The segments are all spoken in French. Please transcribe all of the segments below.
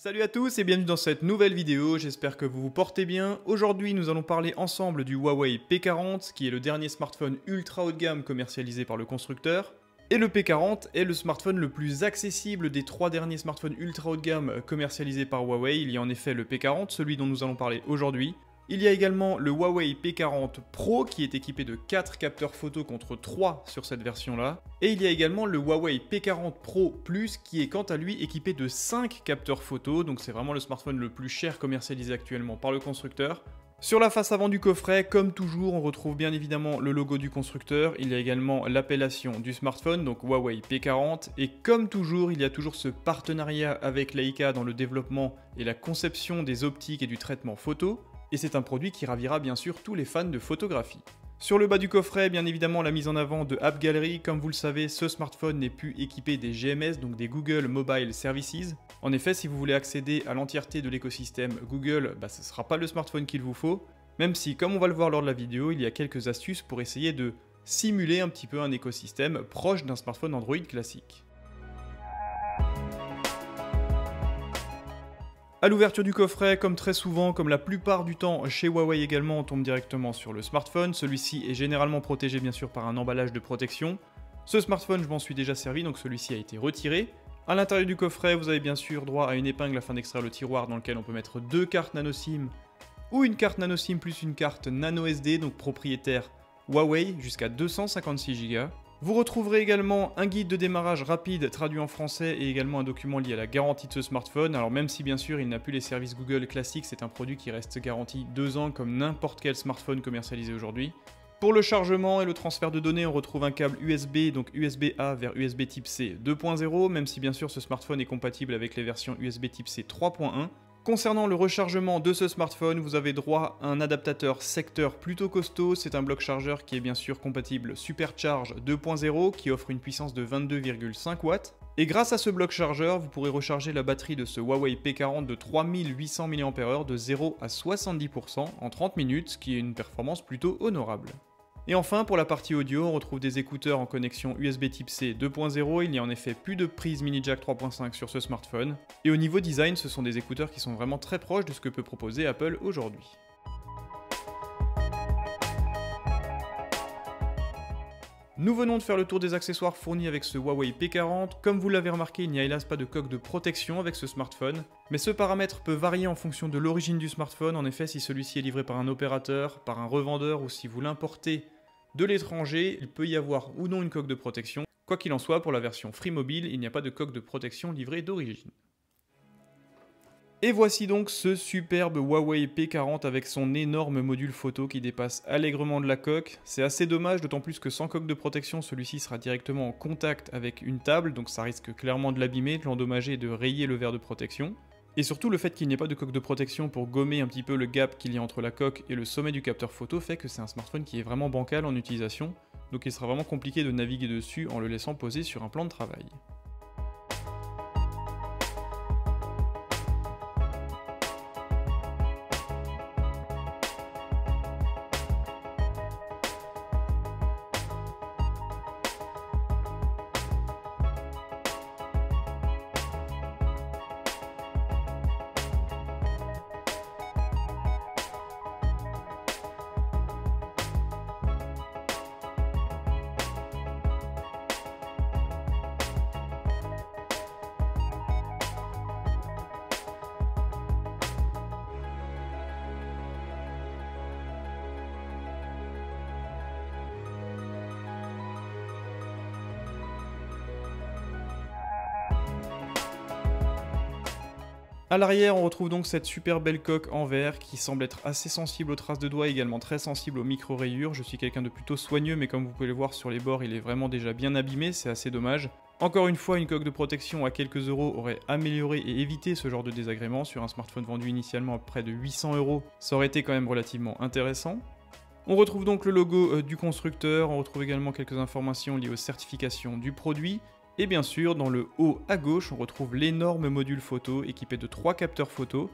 Salut à tous et bienvenue dans cette nouvelle vidéo, j'espère que vous vous portez bien. Aujourd'hui nous allons parler ensemble du Huawei P40 qui est le dernier smartphone ultra haut de gamme commercialisé par le constructeur. Et le P40 est le smartphone le plus accessible des 3 derniers smartphones ultra haut de gamme commercialisés par Huawei. Il y a en effet le P40, celui dont nous allons parler aujourd'hui. Il y a également le Huawei P40 Pro qui est équipé de 4 capteurs photo contre 3 sur cette version-là. Et il y a également le Huawei P40 Pro Plus qui est quant à lui équipé de 5 capteurs photo, donc c'est vraiment le smartphone le plus cher commercialisé actuellement par le constructeur. Sur la face avant du coffret, comme toujours, on retrouve bien évidemment le logo du constructeur, il y a également l'appellation du smartphone, donc Huawei P40, et comme toujours, il y a toujours ce partenariat avec Leica dans le développement et la conception des optiques et du traitement photo. Et c'est un produit qui ravira bien sûr tous les fans de photographie. Sur le bas du coffret, bien évidemment la mise en avant de App Gallery. Comme vous le savez, ce smartphone n'est plus équipé des GMS, donc des Google Mobile Services. En effet, si vous voulez accéder à l'entièreté de l'écosystème Google, ce ne sera pas le smartphone qu'il vous faut, même si, comme on va le voir lors de la vidéo, il y a quelques astuces pour essayer de simuler un petit peu un écosystème proche d'un smartphone Android classique. A l'ouverture du coffret, comme très souvent, comme la plupart du temps chez Huawei également, on tombe directement sur le smartphone. Celui-ci est généralement protégé bien sûr par un emballage de protection. Ce smartphone, je m'en suis déjà servi, donc celui-ci a été retiré. À l'intérieur du coffret, vous avez bien sûr droit à une épingle afin d'extraire le tiroir dans lequel on peut mettre 2 cartes nano SIM ou une carte nano SIM plus une carte nano SD, donc propriétaire Huawei, jusqu'à 256 Go. Vous retrouverez également un guide de démarrage rapide traduit en français et également un document lié à la garantie de ce smartphone. Alors même si bien sûr il n'a plus les services Google classiques, c'est un produit qui reste garanti 2 ans comme n'importe quel smartphone commercialisé aujourd'hui. Pour le chargement et le transfert de données, on retrouve un câble USB, donc USB-A vers USB type C 2.0, même si bien sûr ce smartphone est compatible avec les versions USB type C 3.1. Concernant le rechargement de ce smartphone, vous avez droit à un adaptateur secteur plutôt costaud. C'est un bloc chargeur qui est bien sûr compatible Supercharge 2.0 qui offre une puissance de 22,5 watts. Et grâce à ce bloc chargeur, vous pourrez recharger la batterie de ce Huawei P40 de 3800 mAh de 0 à 70% en 30 minutes, ce qui est une performance plutôt honorable. Et enfin, pour la partie audio, on retrouve des écouteurs en connexion USB type C 2.0, il n'y a en effet plus de prise mini jack 3.5 sur ce smartphone. Et au niveau design, ce sont des écouteurs qui sont vraiment très proches de ce que peut proposer Apple aujourd'hui. Nous venons de faire le tour des accessoires fournis avec ce Huawei P40. Comme vous l'avez remarqué, il n'y a hélas pas de coque de protection avec ce smartphone. Mais ce paramètre peut varier en fonction de l'origine du smartphone. En effet, si celui-ci est livré par un opérateur, par un revendeur ou si vous l'importez de l'étranger, il peut y avoir ou non une coque de protection. Quoi qu'il en soit, pour la version Free Mobile, il n'y a pas de coque de protection livrée d'origine. Et voici donc ce superbe Huawei P40 avec son énorme module photo qui dépasse allègrement de la coque. C'est assez dommage, d'autant plus que sans coque de protection, celui-ci sera directement en contact avec une table, donc ça risque clairement de l'abîmer, de l'endommager et de rayer le verre de protection. Et surtout, le fait qu'il n'y ait pas de coque de protection pour gommer un petit peu le gap qu'il y a entre la coque et le sommet du capteur photo fait que c'est un smartphone qui est vraiment bancal en utilisation, donc il sera vraiment compliqué de naviguer dessus en le laissant poser sur un plan de travail. A l'arrière, on retrouve donc cette super belle coque en verre qui semble être assez sensible aux traces de doigts et également très sensible aux micro-rayures. Je suis quelqu'un de plutôt soigneux, mais comme vous pouvez le voir sur les bords, il est vraiment déjà bien abîmé, c'est assez dommage. Encore une fois, une coque de protection à quelques euros aurait amélioré et évité ce genre de désagrément sur un smartphone vendu initialement à près de 800 euros. Ça aurait été quand même relativement intéressant. On retrouve donc le logo du constructeur, on retrouve également quelques informations liées aux certifications du produit. Et bien sûr, dans le haut à gauche, on retrouve l'énorme module photo équipé de 3 capteurs photo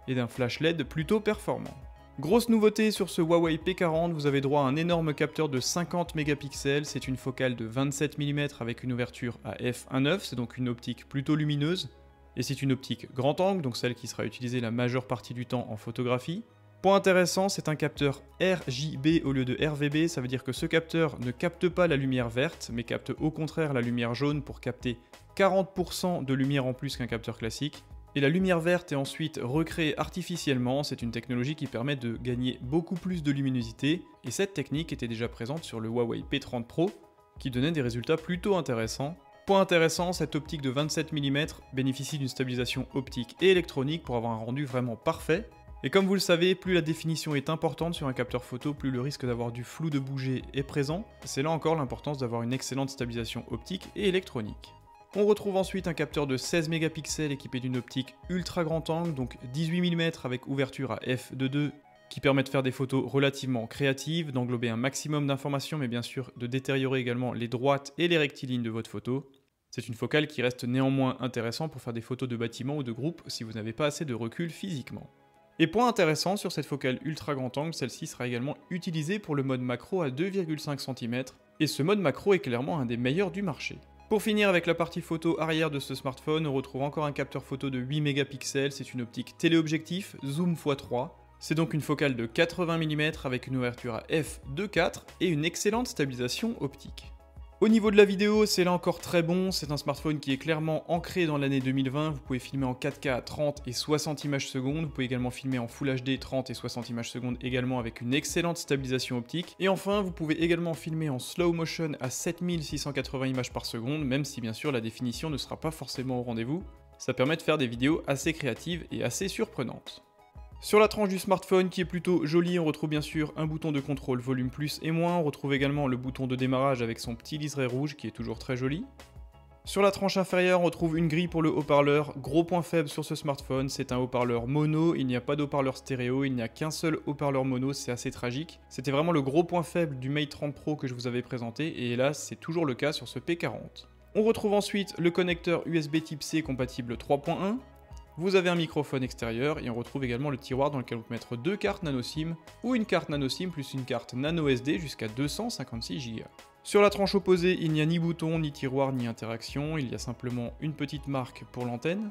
et d'un flash LED plutôt performant. Grosse nouveauté sur ce Huawei P40, vous avez droit à un énorme capteur de 50 mégapixels, c'est une focale de 27 mm avec une ouverture à f1.9, c'est donc une optique plutôt lumineuse. et c'est une optique grand angle, donc celle qui sera utilisée la majeure partie du temps en photographie. Point intéressant, c'est un capteur RJB au lieu de RVB, ça veut dire que ce capteur ne capte pas la lumière verte, mais capte au contraire la lumière jaune pour capter 40% de lumière en plus qu'un capteur classique. Et la lumière verte est ensuite recréée artificiellement, c'est une technologie qui permet de gagner beaucoup plus de luminosité, et cette technique était déjà présente sur le Huawei P30 Pro, qui donnait des résultats plutôt intéressants. Point intéressant, cette optique de 27 mm bénéficie d'une stabilisation optique et électronique pour avoir un rendu vraiment parfait. Et comme vous le savez, plus la définition est importante sur un capteur photo, plus le risque d'avoir du flou de bouger est présent. C'est là encore l'importance d'avoir une excellente stabilisation optique et électronique. On retrouve ensuite un capteur de 16 mégapixels équipé d'une optique ultra grand angle, donc 18 mm avec ouverture à f2.2, qui permet de faire des photos relativement créatives, d'englober un maximum d'informations, mais bien sûr de détériorer également les droites et les rectilignes de votre photo. C'est une focale qui reste néanmoins intéressante pour faire des photos de bâtiments ou de groupes si vous n'avez pas assez de recul physiquement. Et point intéressant, sur cette focale ultra grand angle, celle-ci sera également utilisée pour le mode macro à 2,5 cm, et ce mode macro est clairement un des meilleurs du marché. Pour finir avec la partie photo arrière de ce smartphone, on retrouve encore un capteur photo de 8 mégapixels, c'est une optique téléobjectif, zoom x3. C'est donc une focale de 80 mm avec une ouverture à f2.4 et une excellente stabilisation optique. Au niveau de la vidéo, c'est là encore très bon, c'est un smartphone qui est clairement ancré dans l'année 2020, vous pouvez filmer en 4K à 30 et 60 images secondes, vous pouvez également filmer en Full HD 30 et 60 images secondes également avec une excellente stabilisation optique, et enfin vous pouvez également filmer en slow motion à 7680 images par seconde, même si bien sûr la définition ne sera pas forcément au rendez-vous, ça permet de faire des vidéos assez créatives et assez surprenantes. Sur la tranche du smartphone qui est plutôt jolie, on retrouve bien sûr un bouton de contrôle volume plus et moins, on retrouve également le bouton de démarrage avec son petit liseré rouge qui est toujours très joli. Sur la tranche inférieure, on retrouve une grille pour le haut-parleur. Gros point faible sur ce smartphone, c'est un haut-parleur mono, il n'y a pas de haut-parleur stéréo, il n'y a qu'un seul haut-parleur mono, c'est assez tragique. C'était vraiment le gros point faible du Mate 30 Pro que je vous avais présenté, et hélas, c'est toujours le cas sur ce P40. On retrouve ensuite le connecteur USB Type C compatible 3.1. Vous avez un microphone extérieur et on retrouve également le tiroir dans lequel on peut mettre deux cartes nano SIM ou une carte nano SIM plus une carte nano SD jusqu'à 256 Go. Sur la tranche opposée, il n'y a ni bouton, ni tiroir, ni interaction, il y a simplement une petite marque pour l'antenne.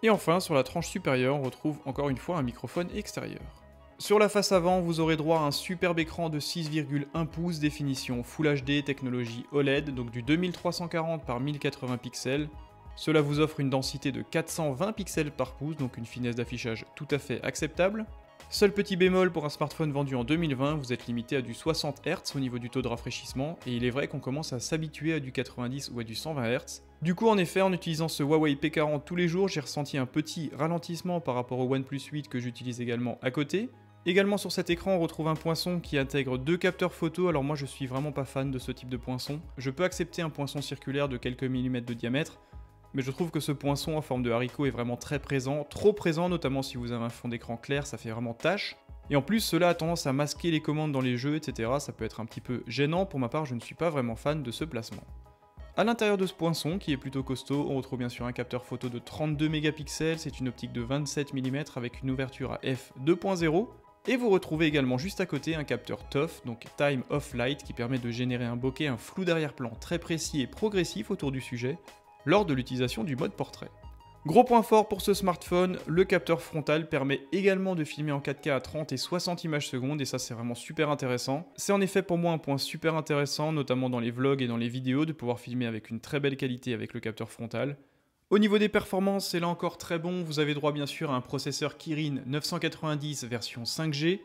Et enfin, sur la tranche supérieure, on retrouve encore une fois un microphone extérieur. Sur la face avant, vous aurez droit à un superbe écran de 6,1 pouces définition Full HD technologie OLED, donc du 2340 par 1080 pixels. Cela vous offre une densité de 420 pixels par pouce, donc une finesse d'affichage tout à fait acceptable. Seul petit bémol pour un smartphone vendu en 2020, vous êtes limité à du 60 Hz au niveau du taux de rafraîchissement, et il est vrai qu'on commence à s'habituer à du 90 ou à du 120 Hz. Du coup, en effet, en utilisant ce Huawei P40 tous les jours, j'ai ressenti un petit ralentissement par rapport au OnePlus 8 que j'utilise également à côté. Également sur cet écran, on retrouve un poinçon qui intègre deux capteurs photo, alors moi je suis vraiment pas fan de ce type de poinçon. Je peux accepter un poinçon circulaire de quelques millimètres de diamètre, mais je trouve que ce poinçon en forme de haricot est vraiment très présent, trop présent, notamment si vous avez un fond d'écran clair, ça fait vraiment tache. Et en plus, cela a tendance à masquer les commandes dans les jeux, etc. Ça peut être un petit peu gênant, pour ma part, je ne suis pas vraiment fan de ce placement. A l'intérieur de ce poinçon, qui est plutôt costaud, on retrouve bien sûr un capteur photo de 32 mégapixels, c'est une optique de 27 mm avec une ouverture à f2.0. Et vous retrouvez également juste à côté un capteur TOF, donc Time of Light, qui permet de générer un bokeh, un flou d'arrière-plan très précis et progressif autour du sujet, lors de l'utilisation du mode portrait. Gros point fort pour ce smartphone, le capteur frontal permet également de filmer en 4K à 30 et 60 images secondes, et ça c'est vraiment super intéressant. C'est en effet pour moi un point super intéressant, notamment dans les vlogs et dans les vidéos, de pouvoir filmer avec une très belle qualité avec le capteur frontal. Au niveau des performances, c'est là encore très bon, vous avez droit bien sûr à un processeur Kirin 990 version 5G,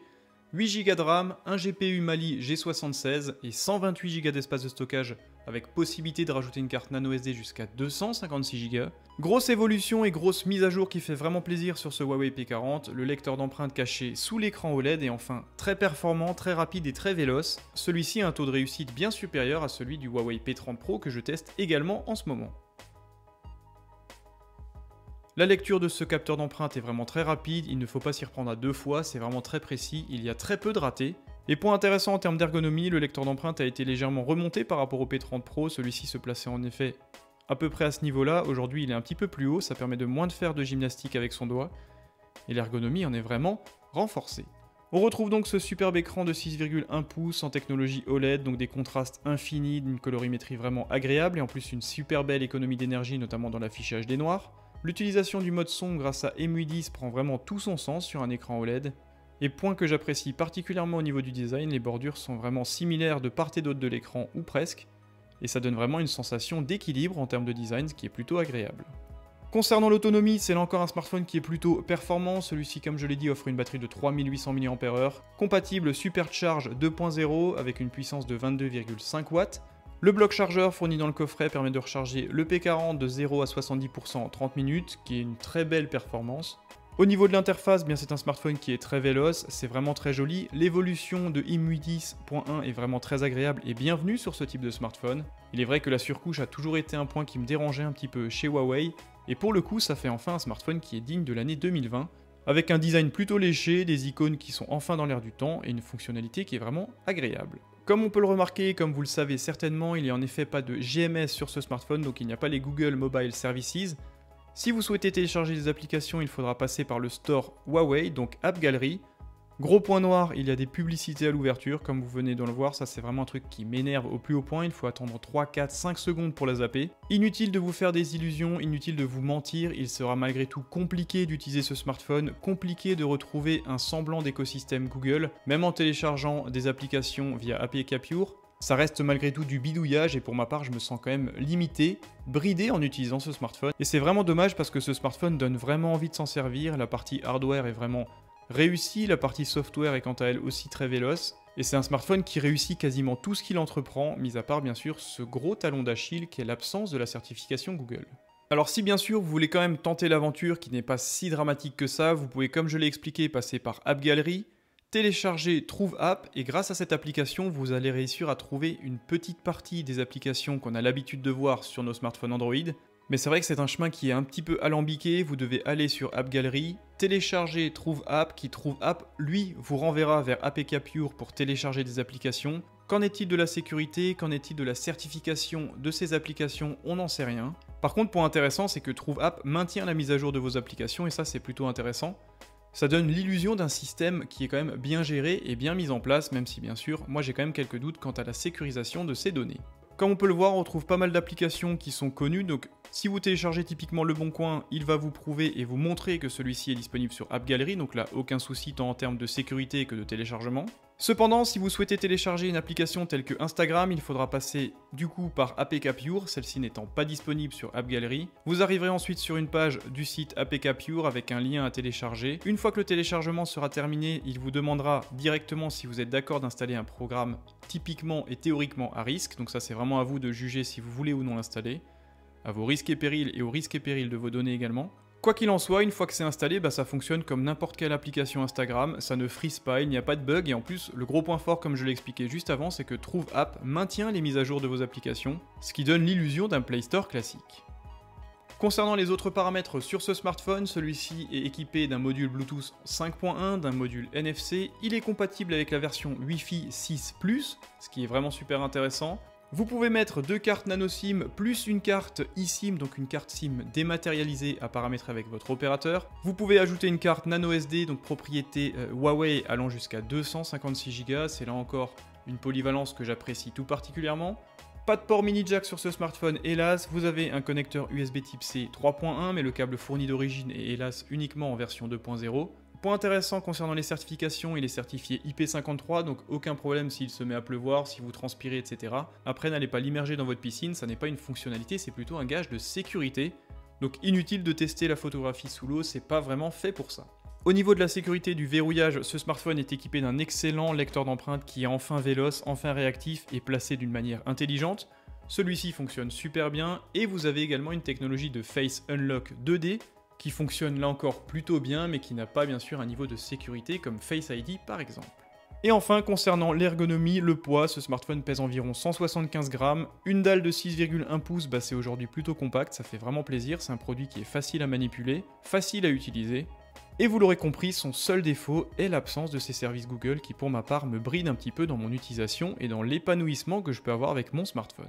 8 Go de RAM, un GPU Mali G76 et 128 Go d'espace de stockage avec possibilité de rajouter une carte nano SD jusqu'à 256 Go. Grosse évolution et grosse mise à jour qui fait vraiment plaisir sur ce Huawei P40, le lecteur d'empreintes caché sous l'écran OLED et enfin très performant, très rapide et très véloce. Celui-ci a un taux de réussite bien supérieur à celui du Huawei P30 Pro que je teste également en ce moment. La lecture de ce capteur d'empreinte est vraiment très rapide, il ne faut pas s'y reprendre à deux fois, c'est vraiment très précis, il y a très peu de ratés. Et point intéressant en termes d'ergonomie, le lecteur d'empreinte a été légèrement remonté par rapport au P30 Pro, celui-ci se plaçait en effet à peu près à ce niveau-là, aujourd'hui il est un petit peu plus haut, ça permet de moins de faire de gymnastique avec son doigt, et l'ergonomie en est vraiment renforcée. On retrouve donc ce superbe écran de 6,1 pouces en technologie OLED, donc des contrastes infinis, d'une colorimétrie vraiment agréable, et en plus une super belle économie d'énergie, notamment dans l'affichage des noirs. L'utilisation du mode son grâce à EMUI 10 prend vraiment tout son sens sur un écran OLED. Et point que j'apprécie particulièrement au niveau du design, les bordures sont vraiment similaires de part et d'autre de l'écran ou presque, et ça donne vraiment une sensation d'équilibre en termes de design, ce qui est plutôt agréable. Concernant l'autonomie, c'est là encore un smartphone qui est plutôt performant, celui-ci comme je l'ai dit offre une batterie de 3800 mAh, compatible Supercharge 2.0 avec une puissance de 22,5 watts. Le bloc chargeur fourni dans le coffret permet de recharger le P40 de 0 à 70% en 30 minutes, qui est une très belle performance. Au niveau de l'interface, bien c'est un smartphone qui est très véloce, c'est vraiment très joli. L'évolution de EMUI 10.1 est vraiment très agréable et bienvenue sur ce type de smartphone. Il est vrai que la surcouche a toujours été un point qui me dérangeait un petit peu chez Huawei, et pour le coup ça fait enfin un smartphone qui est digne de l'année 2020, avec un design plutôt léché, des icônes qui sont enfin dans l'air du temps et une fonctionnalité qui est vraiment agréable. Comme on peut le remarquer, comme vous le savez certainement, il n'y a en effet pas de GMS sur ce smartphone, donc il n'y a pas les Google Mobile Services. Si vous souhaitez télécharger des applications, il faudra passer par le store Huawei, donc App Gallery. Gros point noir, il y a des publicités à l'ouverture, comme vous venez de le voir, ça c'est vraiment un truc qui m'énerve au plus haut point, il faut attendre 3, 4, 5 secondes pour la zapper. Inutile de vous faire des illusions, inutile de vous mentir, il sera malgré tout compliqué d'utiliser ce smartphone, compliqué de retrouver un semblant d'écosystème Google, même en téléchargeant des applications via APK Pure. Ça reste malgré tout du bidouillage et pour ma part je me sens quand même limité, bridé en utilisant ce smartphone. Et c'est vraiment dommage parce que ce smartphone donne vraiment envie de s'en servir, la partie hardware est vraiment réussie, la partie software est quant à elle aussi très véloce. Et c'est un smartphone qui réussit quasiment tout ce qu'il entreprend, mis à part bien sûr ce gros talon d'Achille qui est l'absence de la certification Google. Alors si bien sûr vous voulez quand même tenter l'aventure qui n'est pas si dramatique que ça, vous pouvez comme je l'ai expliqué passer par App Gallery, télécharger Trouve App et grâce à cette application, vous allez réussir à trouver une petite partie des applications qu'on a l'habitude de voir sur nos smartphones Android. Mais c'est vrai que c'est un chemin qui est un petit peu alambiqué, vous devez aller sur App Gallery, télécharger Trouve App, qui Trouve App, lui, vous renverra vers APK Pure pour télécharger des applications. Qu'en est-il de la sécurité? Qu'en est-il de la certification de ces applications? On n'en sait rien. Par contre, point intéressant, c'est que Trouve App maintient la mise à jour de vos applications et ça c'est plutôt intéressant. Ça donne l'illusion d'un système qui est quand même bien géré et bien mis en place, même si bien sûr, moi j'ai quand même quelques doutes quant à la sécurisation de ces données. Comme on peut le voir, on trouve pas mal d'applications qui sont connues, donc si vous téléchargez typiquement Le Bon Coin, il va vous prouver et vous montrer que celui-ci est disponible sur App Gallery, donc là aucun souci tant en termes de sécurité que de téléchargement. Cependant, si vous souhaitez télécharger une application telle que Instagram, il faudra passer du coup par APK Pure, celle-ci n'étant pas disponible sur App Gallery. Vous arriverez ensuite sur une page du site APK Pure avec un lien à télécharger. Une fois que le téléchargement sera terminé, il vous demandera directement si vous êtes d'accord d'installer un programme typiquement et théoriquement à risque, donc ça c'est vraiment à vous de juger si vous voulez ou non l'installer, à vos risques et périls et aux risques et périls de vos données également. Quoi qu'il en soit, une fois que c'est installé, ça fonctionne comme n'importe quelle application Instagram, ça ne freeze pas, il n'y a pas de bug, et en plus, le gros point fort comme je l'ai expliqué juste avant, c'est que Trouve App maintient les mises à jour de vos applications, ce qui donne l'illusion d'un Play Store classique. Concernant les autres paramètres sur ce smartphone, celui-ci est équipé d'un module Bluetooth 5.1, d'un module NFC, il est compatible avec la version Wi-Fi 6+, ce qui est vraiment super intéressant. Vous pouvez mettre 2 cartes nano SIM plus une carte eSIM, donc une carte SIM dématérialisée à paramétrer avec votre opérateur. Vous pouvez ajouter une carte nano SD, donc propriété Huawei allant jusqu'à 256 Go, c'est là encore une polyvalence que j'apprécie tout particulièrement. Pas de port mini jack sur ce smartphone, hélas, vous avez un connecteur USB type C 3.1, mais le câble fourni d'origine est hélas uniquement en version 2.0. Point intéressant concernant les certifications, il est certifié IP53, donc aucun problème s'il se met à pleuvoir, si vous transpirez, etc. Après, n'allez pas l'immerger dans votre piscine, ça n'est pas une fonctionnalité, c'est plutôt un gage de sécurité. Donc inutile de tester la photographie sous l'eau, c'est pas vraiment fait pour ça. Au niveau de la sécurité du verrouillage, ce smartphone est équipé d'un excellent lecteur d'empreintes qui est enfin véloce, enfin réactif et placé d'une manière intelligente. Celui-ci fonctionne super bien et vous avez également une technologie de Face Unlock 2D qui fonctionne là encore plutôt bien mais qui n'a pas bien sûr un niveau de sécurité comme Face ID par exemple. Et enfin, concernant l'ergonomie, le poids, ce smartphone pèse environ 175 grammes. Une dalle de 6,1 pouces, c'est aujourd'hui plutôt compact, ça fait vraiment plaisir, c'est un produit qui est facile à manipuler, facile à utiliser. Et vous l'aurez compris, son seul défaut est l'absence de ces services Google qui pour ma part me brident un petit peu dans mon utilisation et dans l'épanouissement que je peux avoir avec mon smartphone.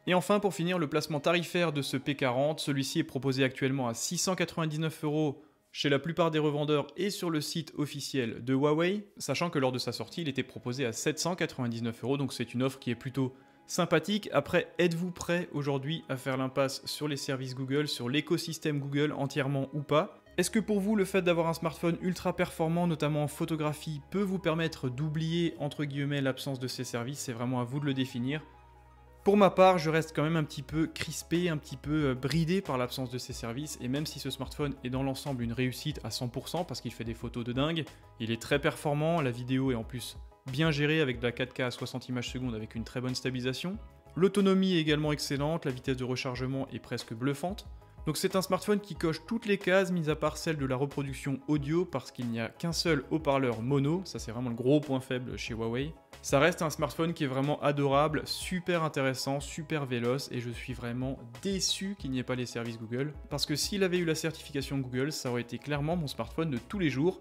Et enfin, pour finir, le placement tarifaire de ce P40, celui-ci est proposé actuellement à 699 € chez la plupart des revendeurs et sur le site officiel de Huawei, sachant que lors de sa sortie, il était proposé à 799 €, donc c'est une offre qui est plutôt sympathique. Après, êtes-vous prêt aujourd'hui à faire l'impasse sur les services Google, sur l'écosystème Google entièrement ou pas? Est-ce que pour vous, le fait d'avoir un smartphone ultra performant, notamment en photographie, peut vous permettre d'oublier, entre guillemets, l'absence de ces services? C'est vraiment à vous de le définir. Pour ma part, je reste quand même un petit peu crispé, un petit peu bridé par l'absence de ces services, et même si ce smartphone est dans l'ensemble une réussite à 100% parce qu'il fait des photos de dingue, il est très performant, la vidéo est en plus bien gérée avec de la 4K à 60 images secondes avec une très bonne stabilisation. L'autonomie est également excellente, la vitesse de rechargement est presque bluffante. Donc c'est un smartphone qui coche toutes les cases, mis à part celle de la reproduction audio, parce qu'il n'y a qu'un seul haut-parleur mono, ça c'est vraiment le gros point faible chez Huawei. Ça reste un smartphone qui est vraiment adorable, super intéressant, super véloce, et je suis vraiment déçu qu'il n'y ait pas les services Google, parce que s'il avait eu la certification Google, ça aurait été clairement mon smartphone de tous les jours,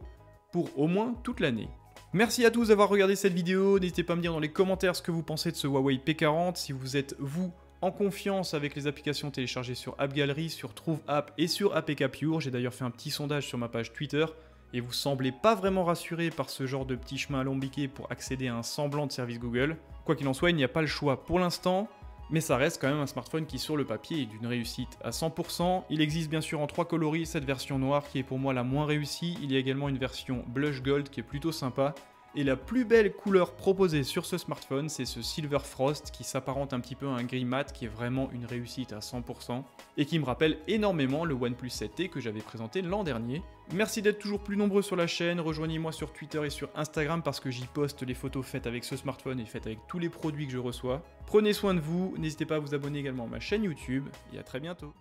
pour au moins toute l'année. Merci à tous d'avoir regardé cette vidéo, n'hésitez pas à me dire dans les commentaires ce que vous pensez de ce Huawei P40, si vous êtes, vous, en confiance avec les applications téléchargées sur App Gallery, sur Trouve App et sur APK Pure. J'ai d'ailleurs fait un petit sondage sur ma page Twitter et vous semblez pas vraiment rassuré par ce genre de petit chemin alambiqué pour accéder à un semblant de service Google. Quoi qu'il en soit, il n'y a pas le choix pour l'instant, mais ça reste quand même un smartphone qui sur le papier est d'une réussite à 100%. Il existe bien sûr en 3 coloris, cette version noire qui est pour moi la moins réussie. Il y a également une version blush gold qui est plutôt sympa. Et la plus belle couleur proposée sur ce smartphone, c'est ce Silver Frost qui s'apparente un petit peu à un gris mat qui est vraiment une réussite à 100% et qui me rappelle énormément le OnePlus 7T que j'avais présenté l'an dernier. Merci d'être toujours plus nombreux sur la chaîne, rejoignez-moi sur Twitter et sur Instagram parce que j'y poste les photos faites avec ce smartphone et faites avec tous les produits que je reçois. Prenez soin de vous, n'hésitez pas à vous abonner également à ma chaîne YouTube et à très bientôt.